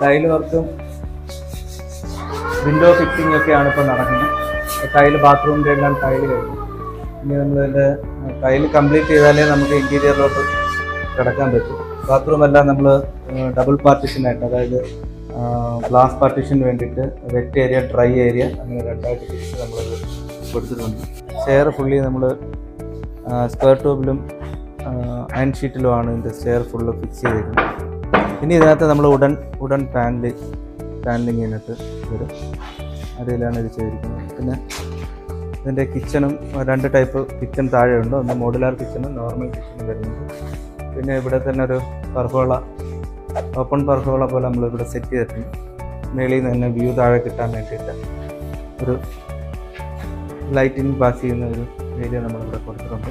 Tile വർക്കും window fitting ഒക്കെയാണ് ഇപ്പോൾ നടക്കുന്നത്. ടൈല് ബാത്റൂമിൻ്റെ എല്ലാം ടൈല് കഴിഞ്ഞു. ഇനി നമ്മളിതിൻ്റെ ടൈല് കംപ്ലീറ്റ് ചെയ്താലേ നമുക്ക് ഇൻറ്റീരിയറിലോട്ട് കിടക്കാൻ പറ്റും. ബാത്റൂം എല്ലാം നമ്മൾ ഡബിൾ പാർട്ടീഷനായിട്ട്, അതായത് ഗ്ലാസ് പാർട്ടീഷന് വേണ്ടിയിട്ട് വെറ്റ് ഏരിയ, ഡ്രൈ ഏരിയ അങ്ങനെ രണ്ടായിട്ട് തിരിച്ച് നമ്മളത് കൊടുത്തിട്ടുണ്ട്. സ്റ്റെയർ ഫുള്ളി നമ്മൾ സ്ക്വയർ ട്യൂബിലും അയൺ ഷീറ്റിലുമാണ് ഇതിൻ്റെ സ്റ്റെയർ ഫുള്ള് ഫിക്സ് ചെയ്തിരിക്കുന്നത്. ഇനി ഇതിനകത്ത് നമ്മൾ ഉടൻ പാനലിങ് ഇതിനകത്ത് വരും. അതിലാണ് ഇത് ചെയ്തിരിക്കുന്നത്. പിന്നെ ഇതിൻ്റെ കിച്ചണും 2 ടൈപ്പ് കിച്ചൺ താഴെയുണ്ട്. ഒന്ന് മോഡുലാർ കിച്ചണും നോർമൽ കിച്ചണും വരുന്നുണ്ട്. പിന്നെ ഇവിടെ തന്നെ ഒരു പർഗോള, ഓപ്പൺ പർഗോള പോലെ നമ്മളിവിടെ സെറ്റ് ചെയ്തിട്ടുണ്ട്. മേളിൽ നിന്ന് തന്നെ വ്യൂ താഴെ കിട്ടാൻ വേണ്ടിയിട്ട് ഒരു ലൈറ്റിംഗ് പാസ് ചെയ്യുന്ന ഒരു ഏരിയ നമ്മളിവിടെ കൊടുത്തിട്ടുണ്ട്.